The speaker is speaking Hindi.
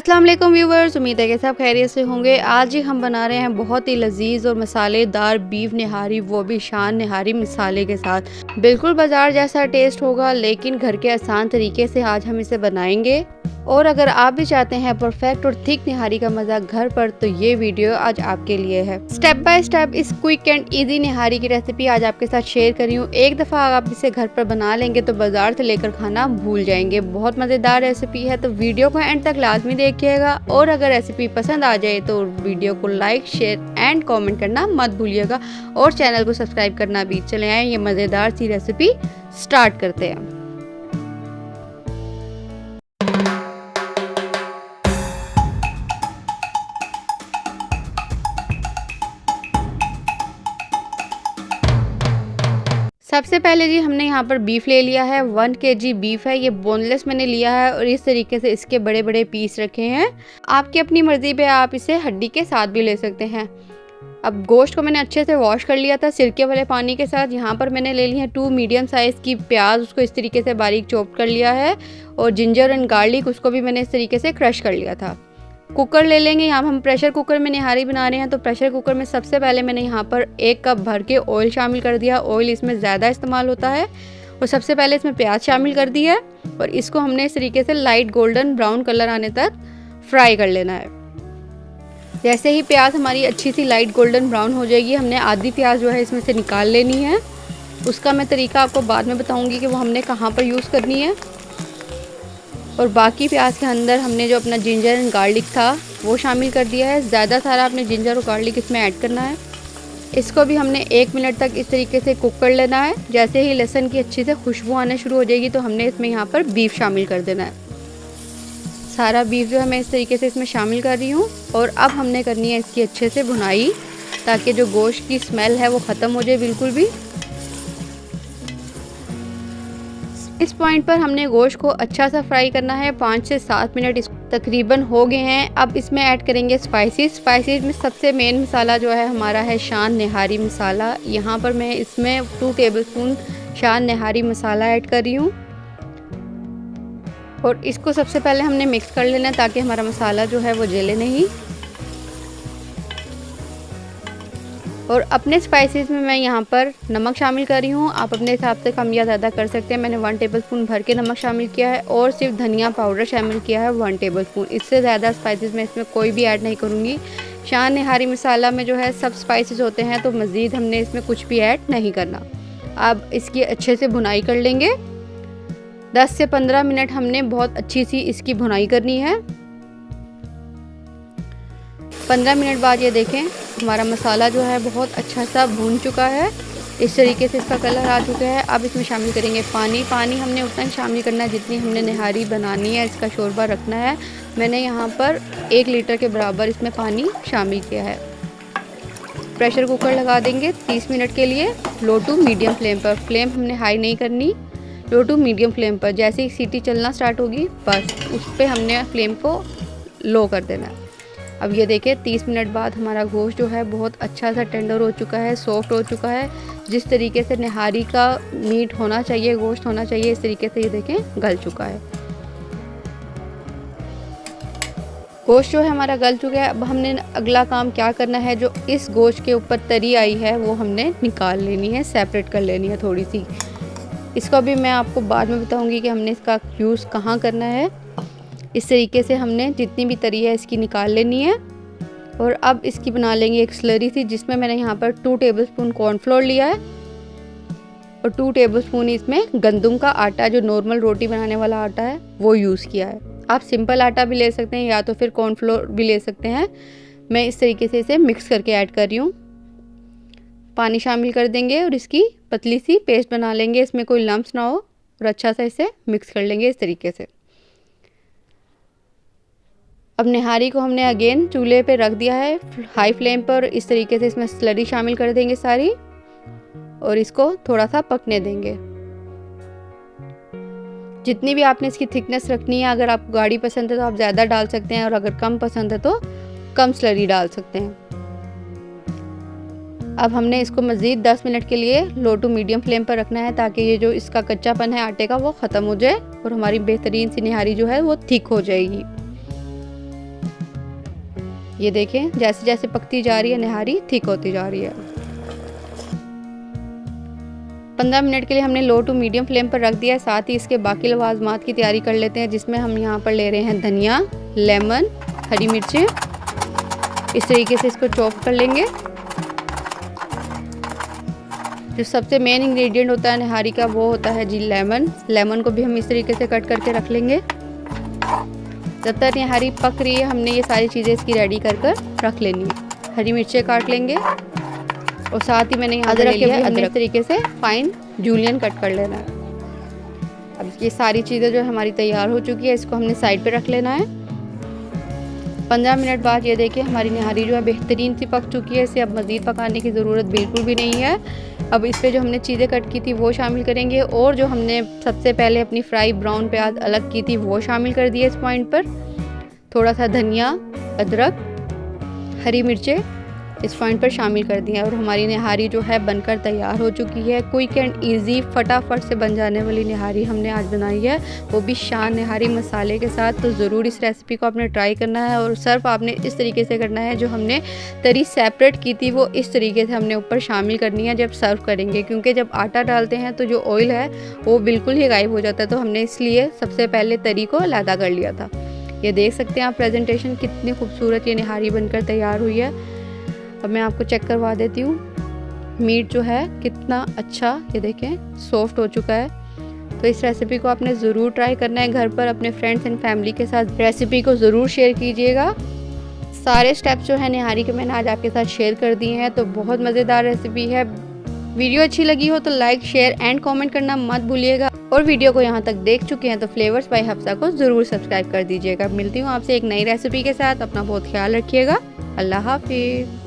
अस्सलाम वालेकुम व्यूवर्स, उम्मीद है कि सब खैरियत से होंगे। आज ही हम बना रहे हैं बहुत ही लजीज और मसालेदार बीफ निहारी, वो भी शान निहारी मसाले के साथ। बिल्कुल बाजार जैसा टेस्ट होगा, लेकिन घर के आसान तरीके से आज हम इसे बनाएंगे। और अगर आप भी चाहते हैं परफेक्ट और थिक निहारी का मज़ा घर पर, तो ये वीडियो आज आपके लिए है। स्टेप बाय स्टेप इस क्विक एंड इजी निहारी की रेसिपी आज आपके साथ शेयर कर रही हूँ। एक दफ़ा आप इसे घर पर बना लेंगे तो बाजार से लेकर खाना भूल जाएंगे। बहुत मज़ेदार रेसिपी है, तो वीडियो को एंड तक लाजमी देखिएगा। और अगर रेसिपी पसंद आ जाए तो वीडियो को लाइक, शेयर एंड कॉमेंट करना मत भूलिएगा। और चैनल को सब्सक्राइब करना भी। चले आए ये मज़ेदार सी रेसिपी स्टार्ट करते हैं। सबसे पहले जी हमने यहाँ पर बीफ ले लिया है। 1 kg बीफ है, ये बोनलेस मैंने लिया है और इस तरीके से इसके बड़े बड़े पीस रखे हैं। आपकी अपनी मर्ज़ी पे आप इसे हड्डी के साथ भी ले सकते हैं। अब गोश्त को मैंने अच्छे से वॉश कर लिया था सिरके वाले पानी के साथ। यहाँ पर मैंने ले ली है 2 मीडियम साइज़ की प्याज, उसको इस तरीके से बारीक चॉप कर लिया है। और जिंजर एंड गार्लिक, उसको भी मैंने इस तरीके से क्रश कर लिया था। कुकर ले लेंगे। यहाँ हम प्रेशर कुकर में निहारी बना रहे हैं, तो प्रेशर कुकर में सबसे पहले मैंने यहाँ पर 1 कप भर के ऑयल शामिल कर दिया। ऑयल इसमें ज़्यादा इस्तेमाल होता है। और सबसे पहले इसमें प्याज शामिल कर दी है और इसको हमने इस तरीके से लाइट गोल्डन ब्राउन कलर आने तक फ्राई कर लेना है। जैसे ही प्याज हमारी अच्छी सी लाइट गोल्डन ब्राउन हो जाएगी, हमने आधी प्याज जो है इसमें से निकाल लेनी है। उसका मैं तरीका आपको बाद में बताऊँगी कि वो हमने कहाँ पर यूज़ करनी है। और बाकी प्याज के अंदर हमने जो अपना जिंजर एंड गार्लिक था वो शामिल कर दिया है। ज़्यादा सारा आपने जिंजर और गार्लिक इसमें ऐड करना है। इसको भी हमने 1 मिनट तक इस तरीके से कुक कर लेना है। जैसे ही लहसुन की अच्छी से खुशबू आने शुरू हो जाएगी तो हमने इसमें यहाँ पर बीफ शामिल कर देना है। सारा बीफ जो है मैं इस तरीके से इसमें शामिल कर रही हूँ। और अब हमने करनी है इसकी अच्छे से भुनाई, ताकि जो गोश्त की स्मेल है वो ख़त्म हो जाए बिल्कुल भी। इस पॉइंट पर हमने गोश्त को अच्छा सा फ्राई करना है। 5 से 7 मिनट इस तकरीबन हो गए हैं। अब इसमें ऐड करेंगे स्पाइसेस में सबसे मेन मसाला जो है हमारा है शान निहारी मसाला। यहाँ पर मैं इसमें 2 टेबलस्पून शान निहारी मसाला ऐड कर रही हूँ। और इसको सबसे पहले हमने मिक्स कर लेना है, ताकि हमारा मसाला जो है वो जले नहीं। और अपने स्पाइसेस में मैं यहाँ पर नमक शामिल कर रही हूँ। आप अपने हिसाब से कम या ज़्यादा कर सकते हैं। मैंने 1 टेबलस्पून भर के नमक शामिल किया है और सिर्फ धनिया पाउडर शामिल किया है 1 टेबलस्पून। इससे ज़्यादा स्पाइसेस मैं इसमें कोई भी ऐड नहीं करूँगी। शान निहारी मसाला में जो है सब स्पाइसेस होते हैं, तो मज़ीद हमने इसमें कुछ भी ऐड नहीं करना। अब इसकी अच्छे से भुनाई कर लेंगे। 10 से 15 मिनट हमने बहुत अच्छी सी इसकी भुनाई करनी है। 15 मिनट बाद ये देखें हमारा मसाला जो है बहुत अच्छा सा भून चुका है। इस तरीके से इसका कलर आ चुका है। अब इसमें शामिल करेंगे पानी। पानी हमने उतना ही शामिल करना है जितनी हमने निहारी बनानी है, इसका शोरबा रखना है। मैंने यहाँ पर 1 लीटर के बराबर इसमें पानी शामिल किया है। प्रेशर कुकर लगा देंगे 30 मिनट के लिए, लो टू मीडियम फ्लेम पर। फ्लेम हमने हाई नहीं करनी, लो टू मीडियम फ्लेम पर। जैसे ही सीटी चलना स्टार्ट होगी बस उस पर हमने फ्लेम को लो कर देना है। अब ये देखिए 30 मिनट बाद हमारा गोश्त जो है बहुत अच्छा सा टेंडर हो चुका है, सॉफ्ट हो चुका है। जिस तरीके से निहारी का मीट होना चाहिए, गोश्त होना चाहिए, इस तरीके से ये देखें गल चुका है। गोश्त जो है हमारा गल चुका है। अब हमने अगला काम क्या करना है, जो इस गोश्त के ऊपर तरी आई है वो हमने निकाल लेनी है, सेपरेट कर लेनी है थोड़ी सी। इसको भी मैं आपको बाद में बताऊँगी कि हमने इसका यूज़ कहाँ करना है। इस तरीके से हमने जितनी भी तरी है इसकी निकाल लेनी है। और अब इसकी बना लेंगे एक स्लरी सी, जिसमें मैंने यहाँ पर 2 टेबलस्पून कॉर्नफ्लोर लिया है और 2 टेबलस्पून इसमें गंदम का आटा, जो नॉर्मल रोटी बनाने वाला आटा है, वो यूज़ किया है। आप सिंपल आटा भी ले सकते हैं या तो फिर कॉर्नफ्लोर भी ले सकते हैं। मैं इस तरीके से इसे मिक्स करके ऐड कर रही हूँ। पानी शामिल कर देंगे और इसकी पतली सी पेस्ट बना लेंगे, इसमें कोई लम्प्स ना हो। और अच्छा सा इसे मिक्स कर लेंगे इस तरीके से। अब निहारी को हमने अगेन चूल्हे पे रख दिया है हाई फ्लेम पर। इस तरीके से इसमें स्लरी शामिल कर देंगे सारी और इसको थोड़ा सा पकने देंगे। जितनी भी आपने इसकी थिकनेस रखनी है, अगर आपको गाढ़ी पसंद है तो आप ज़्यादा डाल सकते हैं और अगर कम पसंद है तो कम स्लरी डाल सकते हैं। अब हमने इसको मज़ीद 10 मिनट के लिए लो टू मीडियम फ्लेम पर रखना है, ताकि ये जो इसका कच्चापन है आटे का वो ख़त्म हो जाए और हमारी बेहतरीन सी निहारी जो है वो थिक हो जाएगी। ये देखें जैसे जैसे पकती जा रही है निहारी थिक होती जा रही है। 15 मिनट के लिए हमने लो टू मीडियम फ्लेम पर रख दिया है। साथ ही इसके बाकी लवाजमात की तैयारी कर लेते हैं, जिसमें हम यहाँ पर ले रहे हैं धनिया, लेमन, हरी मिर्चें। इस तरीके से इसको चॉप कर लेंगे। जो सबसे मेन इंग्रेडिएंट होता है निहारी का वो होता है जी लेमन। लेमन को भी हम इस तरीके से कट करके रख लेंगे। जब तक निहारी पक रही है हमने ये सारी चीज़ें इसकी रेडी कर रख लेनी है। हरी मिर्चें काट लेंगे और साथ ही मैंने यहाँ अदरक के भी इस तरीके से फाइन जूलियन कट कर लेना है। अब ये सारी चीज़ें जो हमारी तैयार हो चुकी है इसको हमने साइड पे रख लेना है। 15 मिनट बाद ये देखिए हमारी निहारी जो है बेहतरीन सी पक चुकी है। इसे अब मज़ीद पकाने की ज़रूरत बिल्कुल भी नहीं है। अब इस पे जो हमने चीज़ें कट की थी वो शामिल करेंगे और जो हमने सबसे पहले अपनी फ्राई ब्राउन प्याज अलग की थी वो शामिल कर दिए इस पॉइंट पर। थोड़ा सा धनिया, अदरक, हरी मिर्चें इस पॉइंट पर शामिल कर दिया और हमारी निहारी जो है बनकर तैयार हो चुकी है। क्विक एंड इजी फटाफट से बन जाने वाली निहारी हमने आज बनाई है, वो भी शान निहारी मसाले के साथ। तो ज़रूर इस रेसिपी को आपने ट्राई करना है और सर्व आपने इस तरीके से करना है। जो हमने तरी सेपरेट की थी वो इस तरीके से हमने ऊपर शामिल करनी है जब सर्व करेंगे, क्योंकि जब आटा डालते हैं तो जो ऑयल है वो बिल्कुल ही गायब हो जाता है। तो हमने इसलिए सबसे पहले तरी को अलहदा कर लिया था। ये देख सकते हैं आप प्रेजेंटेशन कितनी खूबसूरत ये निहारी बनकर तैयार हुई है। अब मैं आपको चेक करवा देती हूँ मीट जो है कितना अच्छा ये देखें सॉफ्ट हो चुका है। तो इस रेसिपी को आपने ज़रूर ट्राई करना है घर पर। अपने फ्रेंड्स एंड फैमिली के साथ रेसिपी को ज़रूर शेयर कीजिएगा। सारे स्टेप्स जो है निहारी के मैंने आज आपके साथ शेयर कर दिए हैं। तो बहुत मज़ेदार रेसिपी है। वीडियो अच्छी लगी हो तो लाइक, शेयर एंड कॉमेंट करना मत भूलिएगा। और वीडियो को यहाँ तक देख चुके हैं तो फ्लेवर्स बाय हफ्सा को ज़रूर सब्सक्राइब कर दीजिएगा। मिलती हूँ आपसे एक नई रेसिपी के साथ। अपना बहुत ख्याल रखिएगा। अल्लाह हाफिज़।